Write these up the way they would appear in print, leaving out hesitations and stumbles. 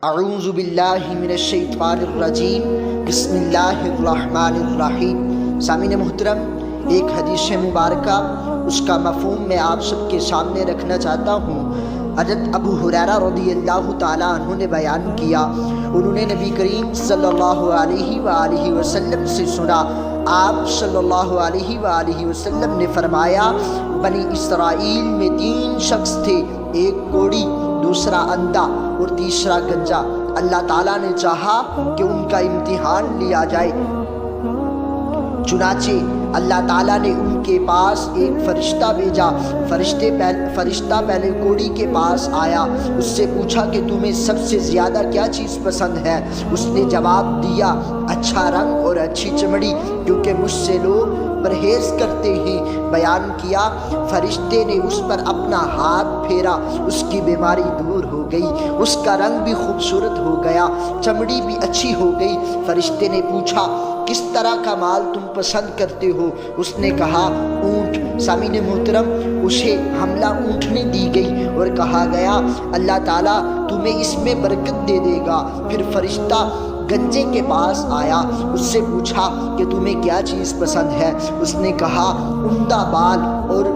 اعوذ باللہ من الشیطان الرجیم بسم اللہ الرحمن الرحیم۔ سامعین محترم، ایک حدیث مبارکہ اس کا مفہوم میں آپ سب کے سامنے رکھنا چاہتا ہوں۔ حضرت ابو ہریرہ رضی اللہ تعالیٰ عنہ نے بیان کیا، انہوں نے نبی کریم صلی اللہ علیہ وآلہ وسلم سے سنا، آپ صلی اللہ علیہ وآلہ وسلم نے فرمایا، بنی اسرائیل میں 3 شخص تھے، ایک کوڑی، دوسرا اندھا اور تیسرا گنجا۔ اللہ تعالیٰ نے چاہا کہ ان کا امتحان لیا جائے، چنانچہ اللہ تعالیٰ نے ان کے پاس ایک فرشتہ بھیجا۔ فرشتہ پہلے کوڑی کے پاس آیا، اس سے پوچھا کہ تمہیں سب سے زیادہ کیا چیز پسند ہے؟ اس نے جواب دیا، اچھا رنگ اور اچھی چمڑی، کیونکہ مجھ سے لوگ پرہیز کرتے ہیں۔ بیان کیا، فرشتے نے اس پر اپنا ہاتھ پھیرا، اس کی بیماری دور ہو گئی، اس کا رنگ بھی خوبصورت ہو گیا، چمڑی بھی اچھی ہو گئی۔ فرشتے نے پوچھا، کس طرح کا مال تم پسند کرتے ہو؟ اس نے کہا، اونٹ۔ سامعین محترم، اسے حملہ اونٹنی دی گئی اور کہا گیا، اللہ تعالیٰ تمہیں اس میں برکت دے دے گا۔ پھر فرشتہ گنجے کے پاس آیا، اس سے پوچھا کہ تمہیں کیا چیز پسند ہے؟ اس نے کہا، عمدہ بال اور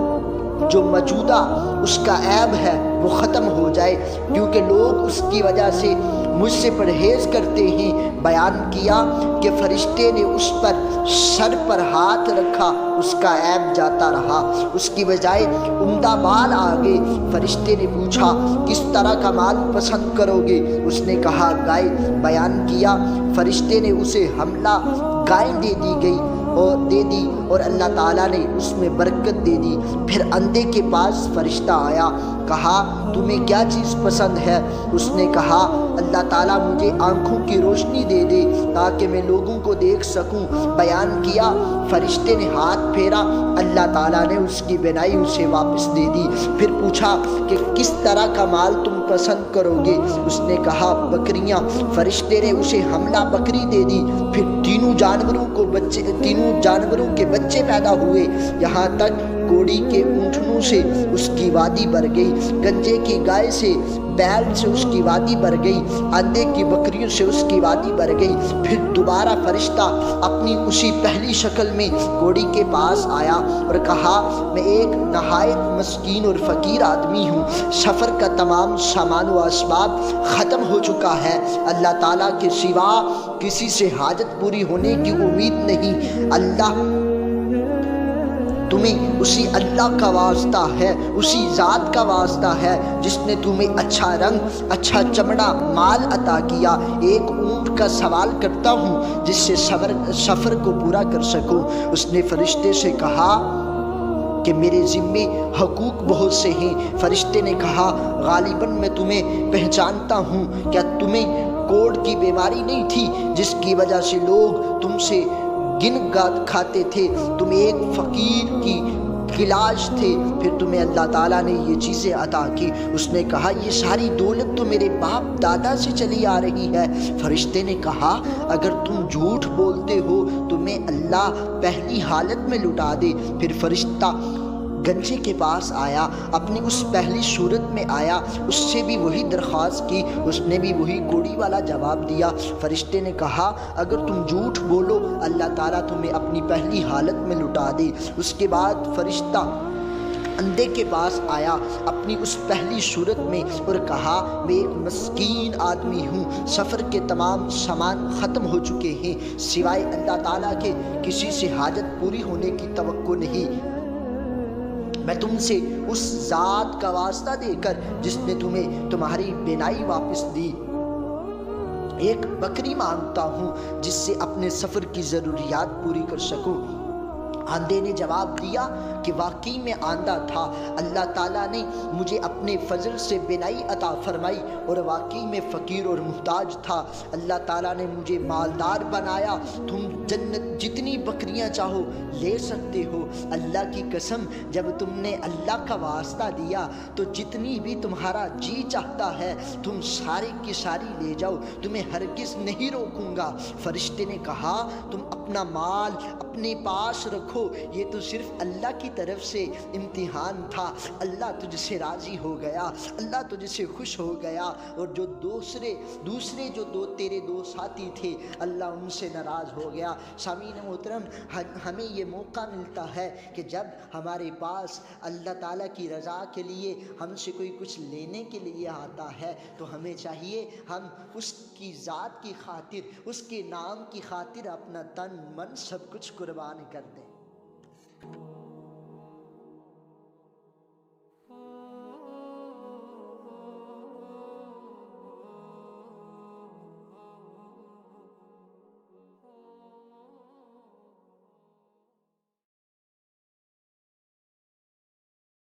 جو موجودہ اس کا عیب ہے وہ ختم ہو جائے، کیونکہ لوگ اس کی وجہ سے مجھ سے پرہیز کرتے ہیں۔ بیان کیا کہ فرشتے نے اس پر سر پر ہاتھ رکھا، اس کا عیب جاتا رہا، اس کی بجائے عمدہ بال آ گئے۔ فرشتے نے پوچھا، کس طرح کا مال پسند کرو گے؟ اس نے کہا، گائے۔ بیان کیا، فرشتے نے اسے حملہ گائے دے دی اور اللہ تعالیٰ نے اس میں برکت دے دی۔ پھر اندھے کے پاس فرشتہ آیا، کہا، تمہیں کیا چیز پسند ہے؟ اس نے کہا، اللہ تعالیٰ مجھے آنکھوں کی روشنی دے دے تاکہ میں لوگوں کو دیکھ سکوں۔ بیان کیا، فرشتے نے ہاتھ پھیرا، اللہ تعالیٰ نے اس کی بینائی اسے واپس دے دی۔ پھر پوچھا کہ کس طرح کا مال تم پسند کرو گے؟ اس نے کہا، بکریاں۔ فرشتے نے اسے حملہ بکری دے دی۔ پھر تینوں جانوروں کے بچے پیدا ہوئے، یہاں تک کوڑی کے اونٹنوں سے اس کی وادی بھر گئی، گنجے کی گائے سے، بیل سے اس کی وادی بھر گئی، اندھے کی بکریوں سے اس کی وادی بھر گئی۔ پھر دوبارہ فرشتہ اپنی اسی پہلی شکل میں کوڑی کے پاس آیا اور کہا، میں ایک نہایت مسکین اور فقیر آدمی ہوں، سفر کا تمام سامان و اسباب ختم ہو چکا ہے، اللہ تعالیٰ کے سوا کسی سے حاجت پوری ہونے کی امید نہیں۔ اللہ تمہیں اسی اللہ کا واسطہ ہے، اسی ذات کا واسطہ ہے جس نے تمہیں اچھا رنگ، اچھا چمڑا، مال عطا کیا۔ ایک اونٹ کا سوال کرتا ہوں جس سے سفر کو پورا کر سکوں۔ اس نے فرشتے سے کہا کہ میرے ذمے حقوق بہت سے ہیں۔ فرشتے نے کہا، غالباً میں تمہیں پہچانتا ہوں، کیا تمہیں کوڑ کی بیماری نہیں تھی جس کی وجہ سے لوگ تم سے گن کھاتے تھے؟ تم ایک فقیر کی علاج تھے، پھر تمہیں اللہ تعالیٰ نے یہ چیزیں عطا کی۔ اس نے کہا، یہ ساری دولت تو میرے باپ دادا سے چلی آ رہی ہے۔ فرشتے نے کہا، اگر تم جھوٹ بولتے ہو تو میں اللہ پہلی حالت میں لٹا دے۔ پھر فرشتہ گنجے کے پاس آیا، اپنی اس پہلی صورت میں آیا، اس سے بھی وہی درخواست کی، اس نے بھی وہی کوڑی والا جواب دیا۔ فرشتے نے کہا، اگر تم جھوٹ بولو اللہ تعالیٰ تمہیں اپنی پہلی حالت میں لٹا دے۔ اس کے بعد فرشتہ اندھے کے پاس آیا، اپنی اس پہلی صورت میں، اور کہا، میں ایک مسکین آدمی ہوں، سفر کے تمام سامان ختم ہو چکے ہیں، سوائے اللہ تعالیٰ کے کسی سے حاجت پوری ہونے کی توقع نہیں۔ میں تم سے اس ذات کا واسطہ دے کر جس نے تمہیں تمہاری بینائی واپس دی، ایک بکری مانگتا ہوں جس سے اپنے سفر کی ضروریات پوری کر سکوں۔ اندھے نے جواب دیا کہ واقعی میں آندھا تھا، اللہ تعالیٰ نے مجھے اپنے فضل سے بینائی عطا فرمائی، اور واقعی میں فقیر اور محتاج تھا، اللہ تعالیٰ نے مجھے مالدار بنایا، تم جنت جتنی بکریاں چاہو لے سکتے ہو۔ اللہ کی قسم، جب تم نے اللہ کا واسطہ دیا تو جتنی بھی تمہارا جی چاہتا ہے تم ساری کی ساری لے جاؤ، تمہیں ہرگز نہیں روکوں گا۔ فرشتے نے کہا، تم اپنا مال اپنے پاس رکھو، یہ تو صرف اللہ کی طرف سے امتحان تھا، اللہ تجھ سے راضی ہو گیا، اللہ تجھ سے خوش ہو گیا، اور جو دوسرے جو تیرے دو ساتھی تھے اللہ ان سے ناراض ہو گیا۔ سامعین محترم، ہمیں یہ موقع ملتا ہے کہ جب ہمارے پاس اللہ تعالیٰ کی رضا کے لیے ہم سے کوئی کچھ لینے کے لیے آتا ہے تو ہمیں چاہیے ہم اس کی ذات کی خاطر، اس کے نام کی خاطر اپنا تن من سب کچھ قربان کر دیں۔